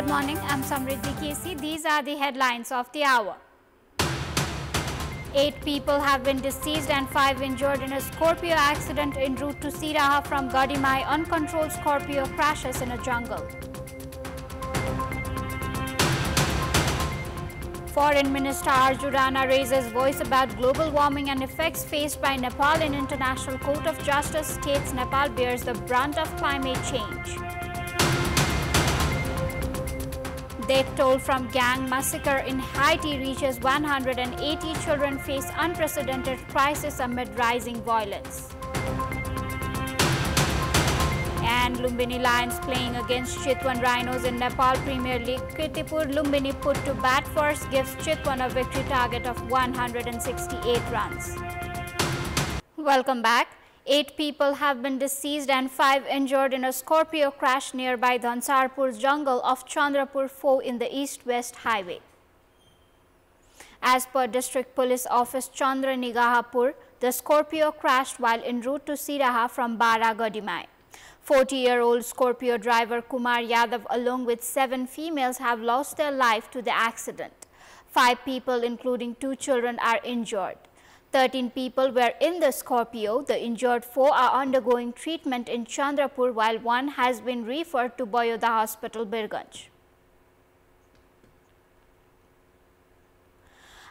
good morning. I'm Samriddhi Kesi. These are the headlines of the hour. 8 people have been deceased and 5 injured in a Scorpio accident en route to Siraha from Gadimai. Uncontrolled Scorpio crashes in a jungle. Foreign Minister Arju Rana raises voice about global warming and effects faced by Nepal in International Court of Justice, states Nepal bears the brunt of climate change. Death toll from gang massacre in Haiti reaches 180. Children face unprecedented crisis amid rising violence. And Lumbini Lions playing against Chitwan Rhinos in Nepal Premier League. Kantipur Lumbini put to bat first, gives Chitwan a victory target of 168 runs. Welcome back. 8 people have been deceased and 5 injured in a Scorpio crash nearby Dhansarpur's jungle of Chandrapur 4 in the east-west highway. As per District Police Office Chandra Nigahapur, the Scorpio crashed while en route to Siraha from Bara Gadimai. 40-year-old Scorpio driver Kumar Yadav along with 7 females have lost their life to the accident. 5 people including 2 children are injured. 13 people were in the Scorpio. The injured 4 are undergoing treatment in Chandrapur while 1 has been referred to Bayoda Hospital, Birganj.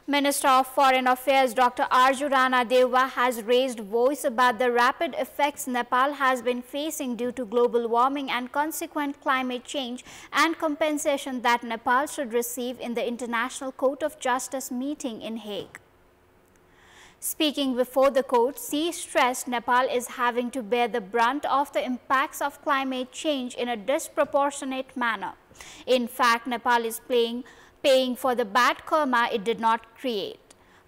Minister of Foreign Affairs Dr. Arju Rana Deva has raised voice about the rapid effects Nepal has been facing due to global warming and consequent climate change and compensation that Nepal should receive in the International Court of Justice meeting in Hague. Speaking before the court, she stressed Nepal is having to bear the brunt of the impacts of climate change in a disproportionate manner. In fact, Nepal is paying for the bad karma it did not create.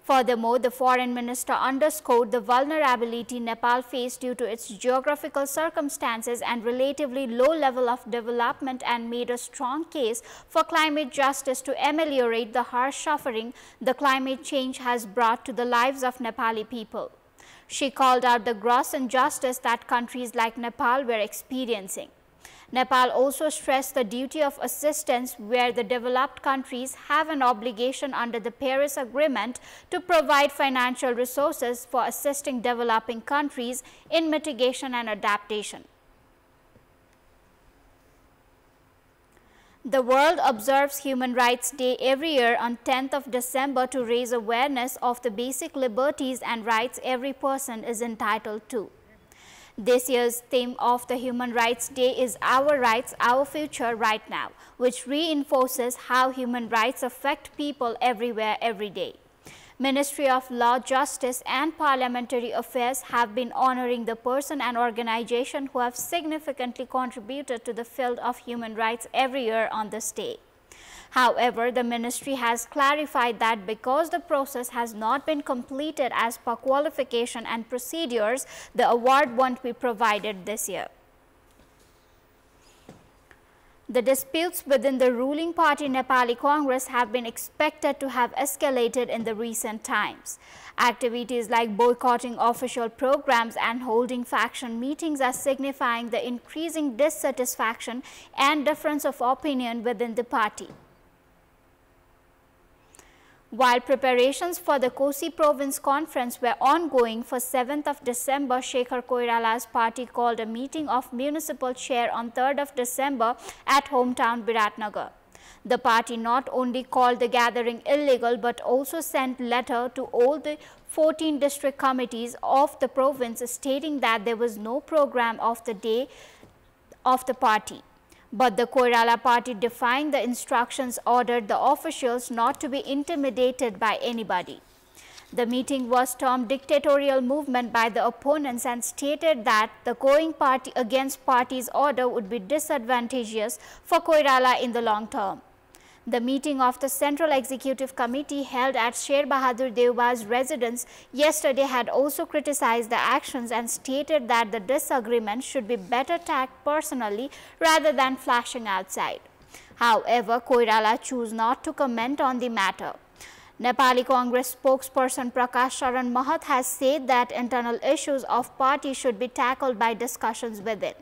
Furthermore, the foreign minister underscored the vulnerability Nepal faced due to its geographical circumstances and relatively low level of development and made a strong case for climate justice to ameliorate the harsh suffering the climate change has brought to the lives of Nepali people. She called out the gross injustice that countries like Nepal were experiencing. Nepal also stressed the duty of assistance where the developed countries have an obligation under the Paris Agreement to provide financial resources for assisting developing countries in mitigation and adaptation. The world observes Human Rights Day every year on 10th of December to raise awareness of the basic liberties and rights every person is entitled to. This year's theme of the Human Rights Day is Our Rights, Our Future Right Now, which reinforces how human rights affect people everywhere, every day. Ministry of Law, Justice and Parliamentary Affairs have been honoring the person and organization who have significantly contributed to the field of human rights every year on this day. However, the ministry has clarified that because the process has not been completed as per qualification and procedures, the award won't be provided this year. The disputes within the ruling party Nepali Congress have been expected to have escalated in the recent times. Activities like boycotting official programs and holding faction meetings are signifying the increasing dissatisfaction and difference of opinion within the party. While preparations for the Kosi Province Conference were ongoing for 7th of December, Shekhar Koirala's party called a meeting of municipal chair on 3rd of December at hometown Biratnagar. The party not only called the gathering illegal but also sent letter to all the 14 district committees of the province stating that there was no program of the day of the party. But the Koirala party, defying the instructions, ordered the officials not to be intimidated by anybody. The meeting was termed dictatorial movement by the opponents and stated that the going party against party's order would be disadvantageous for Koirala in the long term. The meeting of the Central Executive Committee held at Sher Bahadur Deuba's residence yesterday had also criticized the actions and stated that the disagreement should be better tackled personally rather than flashing outside. However, Koirala chose not to comment on the matter. Nepali Congress spokesperson Prakash Sharan Mahat has said that internal issues of party should be tackled by discussions within.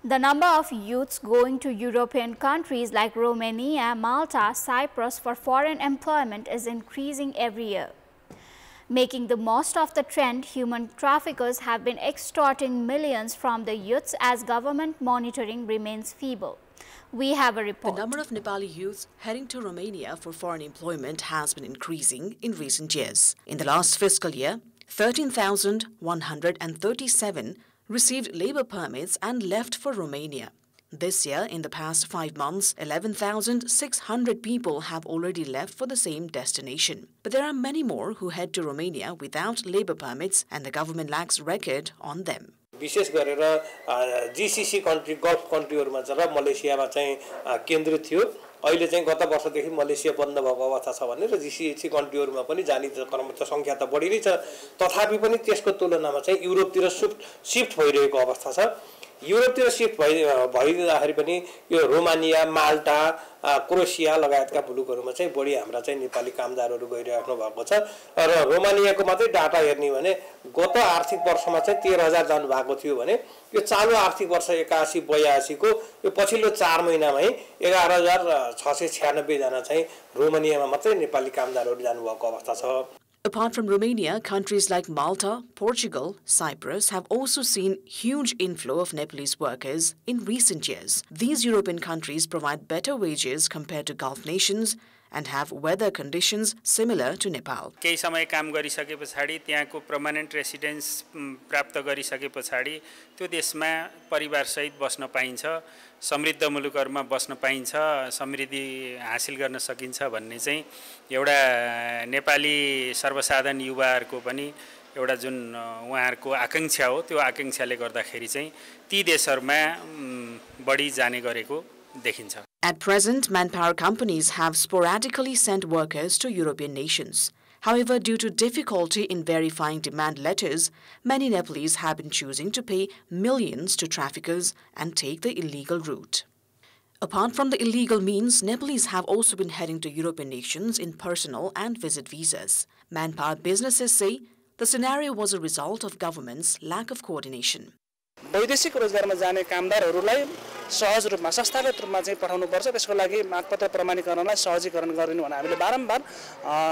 The number of youths going to European countries like Romania, Malta, Cyprus for foreign employment is increasing every year. Making the most of the trend, human traffickers have been extorting millions from the youths as government monitoring remains feeble. We have a report. The number of Nepali youths heading to Romania for foreign employment has been increasing in recent years. In the last fiscal year, 13,137 received labor permits and left for Romania. This year, in the past 5 months, 11,600 people have already left for the same destination. But there are many more who head to Romania without labor permits, and the government lacks record on them. विशेष गरेर GCC country gulf कन्ट्रीहरुमा र मलेसियामा चाहिँ केन्द्रित थियो। अहिले चाहिँ गत वर्षदेखि Malaysia बन्द भएको अवस्था छ भने र जीसीसी कन्ट्रीहरुमा पनि जाने कर्मचारी संख्या त बढी नै छ, तथापि पनि त्यसको तुलनामा चाहिँ युरोपतिर शिफ्ट भइरहेको अवस्था छ। युरोपतिर शिफ्ट भइदिँदाखेरि पनि यो रोमानिया, माल्टा, क्रोएसिया लगायतका मुलुकहरुमा चाहिँ बढी हाम्रा चाहिँ नेपाली कामदारहरु गइराख्नु भएको छ। र रोमानियाको मात्रै डाटा हेर्ने भने गत आर्थिक वर्षमा चाहिँ 13,000 जानु भएको थियो भने यो चालु आर्थिक वर्ष 81-82 को यो पछिल्लो 4 महिनामै 11,696 जना चाहिँ रोमानियामा मात्रै नेपाली कामदारहरु जानु भएको अवस्था छ। Apart from Romania, countries like Malta, Portugal, Cyprus have also seen huge inflow of Nepalese workers in recent years. These European countries provide better wages compared to Gulf nations and have weather conditions similar to Nepal. केही समय काम गरिसकेपछि त्यहाँको permanent residence प्राप्त गरिसकेपछि त्यो देशमा परिवारसहित बस्न पाइन्छ, समृद्ध मुलुकहरुमा बस्न पाइन्छ, समृद्धि हासिल गर्न सकिन्छ भन्ने चाहिँ एउटा नेपाली सर्वसाधारण युवाहरुको पनि एउटा जुन उहाँहरुको आकांक्षा हो, त्यो आकांक्षाले गर्दाखेरि चाहिँ ती देशहरुमा बढी जाने गरेको देखिन्छ। At present, manpower companies have sporadically sent workers to European nations. However, due to difficulty in verifying demand letters, many Nepalese have been choosing to pay millions to traffickers and take the illegal route. Apart from the illegal means, Nepalese have also been heading to European nations in personal and visit visas. Manpower businesses say the scenario was a result of government's lack of coordination. वैदेशिक रोजगारमा जाने कामदारहरूलाई सहज रूपमा संस्थागत रूपमा चाहिँ पठाउनु पर्छ। त्यसको लागि मागपत्र प्रमाणीकरणलाई सहजीकरण गरिनु भने हामीले बारम्बार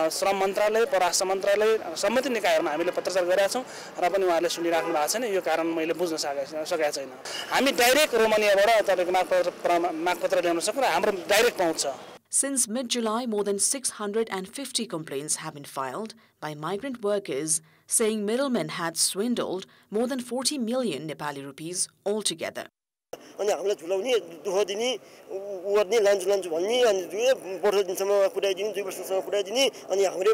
श्रम मन्त्रालय, परराष्ट्र मन्त्रालय, सम्बन्धित निकायहरुमा हामीले पत्रचार गरेका छौं र पनि उहाँहरूले सुनिराख्नु भएको छैन। यो कारण मैले बुझ्न सकेको छैन। हामी डाइरेक्ट रोमानियाबाट तपाईको मागपत्र ल्याउन सक्छौं र हाम्रो डाइरेक्ट पहुँच छ। Since mid-July, more than 650 complaints have been filed by migrant workers saying middlemen had swindled more than 40 million Nepali rupees altogether. अनि हामीलाई झुलाउने दुख दिने उर्ने लान्छु भन्ने अनि 2 वर्ष दिनसम्म पुर्याइदिने 2 वर्षसम्म पुर्याइदिने अनि हामीले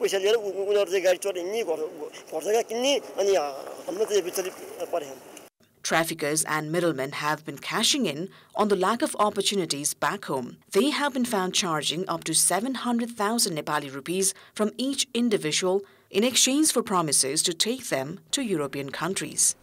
पैसा लिएर उनीहरु चाहिँ गाडी चढ्ने घरजग्गा किन्ने अनि हाम्रो चाहिँ विचलित परे। Traffickers and middlemen have been cashing in on the lack of opportunities back home. They have been found charging up to 700,000 Nepali rupees from each individual in exchange for promises to take them to European countries.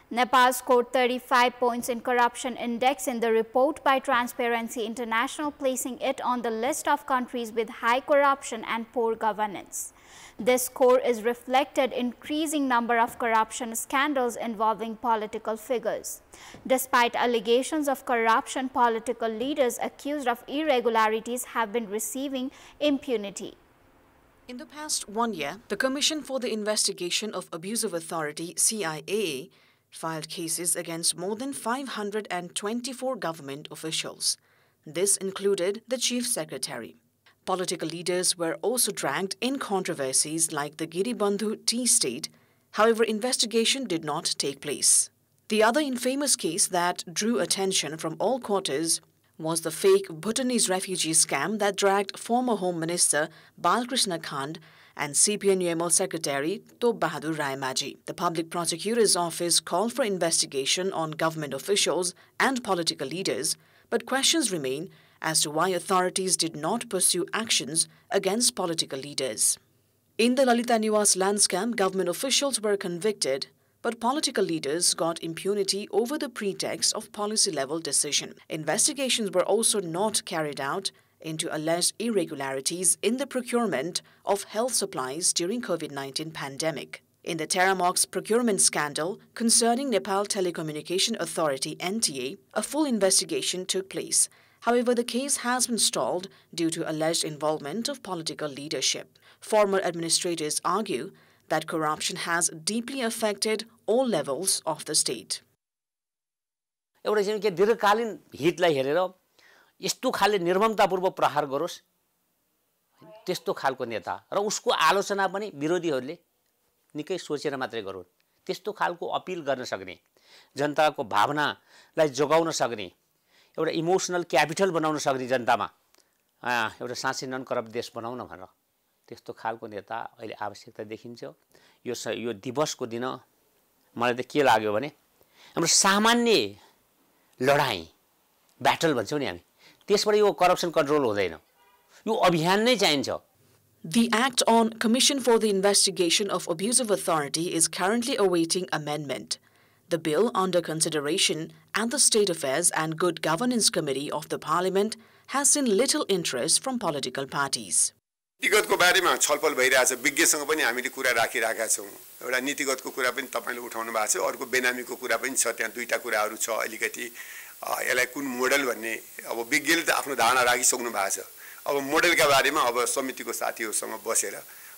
Nepal scored 35 points in corruption index in the report by Transparency International, placing it on the list of countries with high corruption and poor governance. This score is reflected in increasing number of corruption scandals involving political figures. Despite allegations of corruption, political leaders accused of irregularities have been receiving impunity. In the past 1 year, the Commission for the Investigation of Abuse of Authority, CIAA, filed cases against more than 524 government officials. This included the Chief Secretary. Political leaders were also dragged in controversies like the Giribandhu tea state. However, investigation did not take place. The other infamous case that drew attention from all quarters was the fake Bhutanese refugee scam that dragged former Home Minister Balkrishna Khand and CPN-UML Secretary Top Bahadur Raimajee. The Public Prosecutor's Office called for investigation on government officials and political leaders, but questions remain as to why authorities did not pursue actions against political leaders. In the Lalita Niwas land scam, government officials were convicted, but political leaders got impunity over the pretext of policy-level decision. Investigations were also not carried out into alleged irregularities in the procurement of health supplies during COVID-19 pandemic. In the Terramox procurement scandal concerning Nepal Telecommunication Authority (NTA), a full investigation took place. However, the case has been stalled due to alleged involvement of political leadership. Former administrators argue that corruption has deeply affected all levels of the state. एउटा चाहिँ के दीर्घकालीन हितलाई हेरेर यस्तो खाले निर्ममतापूर्वक प्रहार गरोस् त्यस्तो खालको नेता र उसको आलोचना पनि विरोधीहरूले निकै सोचेर मात्रै गरून् त्यस्तो खालको अपील गर्न सक्ने जनताको भावनालाई जोगाउन सक्ने एउटा इमोसनल क्यापिटल बनाउन सक्ने जनतामा एउटा साँच्चै नन करप्ट देश बनाउन भनेर त्यस्तो खालको नेता अहिले आवश्यकता देखिन्छ यो दिवसको दिन मलाई त के लाग्यो भने हाम्रो सामान्य लडाई ब्याटल भन्छौं नि हामी त्यसबाट यो करप्सन कन्ट्रोल हुँदैन यो अभियान नै चाहिन्छ. The Act on Commission for the Investigation of Abusive Authority is currently awaiting amendment. The bill under consideration at the State Affairs and Good Governance Committee of the Parliament has seen little interest from political parties. नीतिगतको बारेमा छलफल भइरहेछ विज्ञसँग पनि हामीले कुरा राखिराखेका छौं. एउटा नीतिगतको कुरा पनि तपाईले उठाउनु भएको छ अर्को बेनामीको कुरा पनि छ त्यहाँ दुईटा कुराहरू छ अलिकति यसलाई कुन मोडल भन्ने अब विज्ञले त आफ्नो धारणा राखिसक्नु भएको छ. अब मोडलका बारेमा अब समितिको साथीहरुसँग बसेर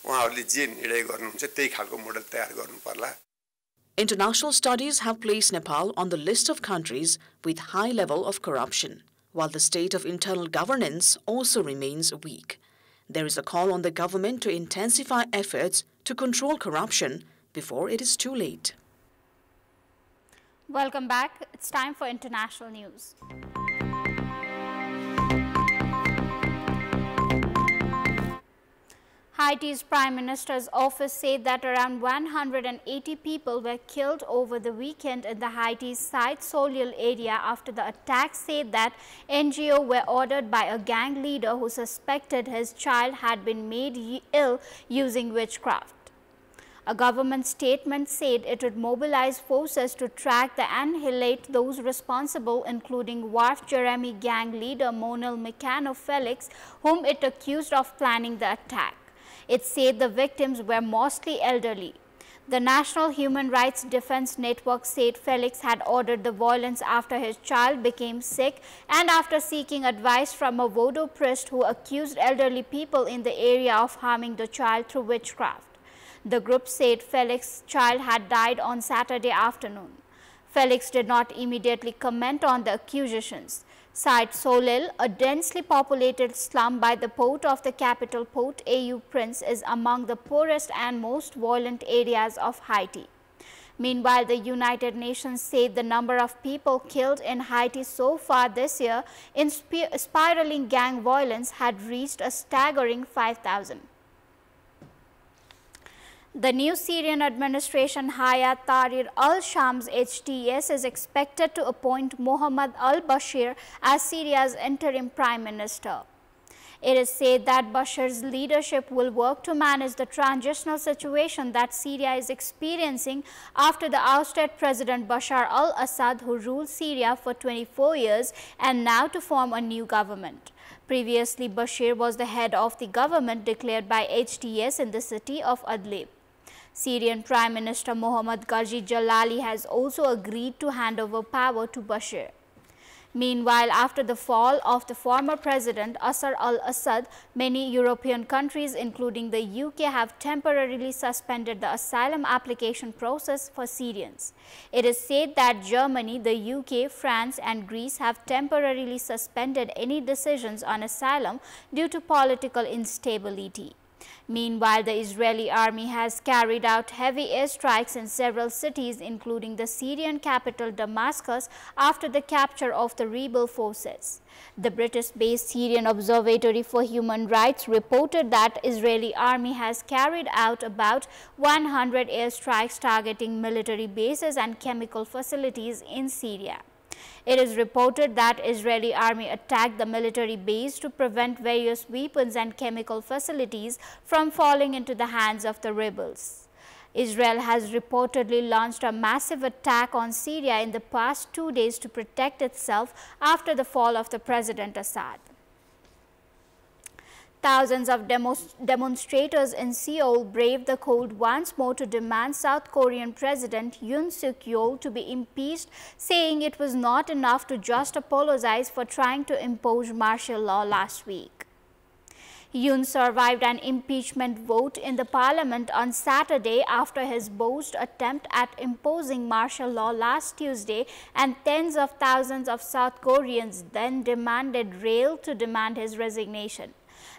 उहाँहरूले जे निर्णय गर्नुहुन्छ त्यही खालको मोडल तयार गर्नु पर्ला. International studies have placed Nepal on the list of countries with high level of corruption, while the state of internal governance also remains weak. There is a call on the government to intensify efforts to control corruption before it is too late. Welcome back. It's time for international news. Haiti's Prime Minister's office said that around 180 people were killed over the weekend in the Haiti's Site Soleil area after the attack said that NGO were ordered by a gang leader who suspected his child had been made ill using witchcraft. A government statement said it would mobilize forces to track and annihilate those responsible, including Wharf Jeremy gang leader Monel Mecano Felix, whom it accused of planning the attack. It said the victims were mostly elderly. The National Human Rights Defense Network said Felix had ordered the violence after his child became sick and after seeking advice from a voodoo priest who accused elderly people in the area of harming the child through witchcraft. The group said Felix's child had died on Saturday afternoon. Felix did not immediately comment on the accusations. Site Soleil, a densely populated slum by the port of the capital Port-au-Prince, is among the poorest and most violent areas of Haiti. Meanwhile, the United Nations said the number of people killed in Haiti so far this year in spiraling gang violence had reached a staggering 5,000. The new Syrian administration Hayat Tahrir al-Sham's HTS is expected to appoint Mohammad al-Bashir as Syria's interim prime minister. It is said that Bashir's leadership will work to manage the transitional situation that Syria is experiencing after the ousted President Bashar al-Assad, who ruled Syria for 24 years, and now to form a new government. Previously, Bashir was the head of the government declared by HTS in the city of Idlib. Syrian Prime Minister Mohammad Ghazi Jalali has also agreed to hand over power to Bashir. Meanwhile, after the fall of the former president Bashar al-Assad, many European countries including the UK have temporarily suspended the asylum application process for Syrians. It is said that Germany, the UK, France and Greece have temporarily suspended any decisions on asylum due to political instability. Meanwhile, the Israeli army has carried out heavy airstrikes in several cities, including the Syrian capital Damascus, after the capture of the rebel forces. The British-based Syrian Observatory for Human Rights reported that Israeli army has carried out about 100 airstrikes targeting military bases and chemical facilities in Syria. It is reported that Israeli army attacked the military base to prevent various weapons and chemical facilities from falling into the hands of the rebels. Israel has reportedly launched a massive attack on Syria in the past 2 days to protect itself after the fall of the President Assad. Thousands of demonstrators in Seoul braved the cold once more to demand South Korean President Yoon Suk-yeol to be impeached, saying it was not enough to just apologize for trying to impose martial law last week. Yoon survived an impeachment vote in the parliament on Saturday after his boast attempt at imposing martial law last Tuesday, and tens of thousands of South Koreans then railed to demand his resignation.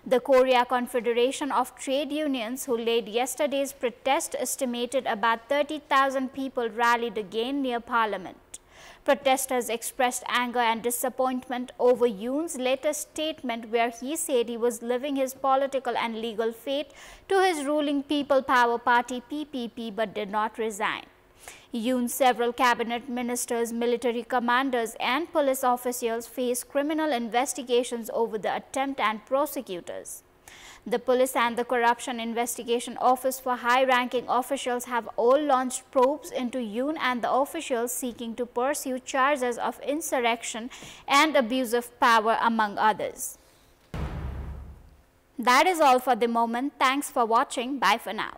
The Korea Confederation of Trade Unions, who led yesterday's protest, estimated about 30,000 people rallied again near Parliament. Protesters expressed anger and disappointment over Yoon's latest statement, where he said he was leaving his political and legal fate to his ruling People Power Party (PPP) but did not resign. Yoon's several cabinet ministers, military commanders and police officials face criminal investigations over the attempt, and prosecutors. The police and the Corruption Investigation Office for high-ranking officials have all launched probes into Yoon and the officials seeking to pursue charges of insurrection and abuse of power, among others. That is all for the moment. Thanks for watching. Bye for now.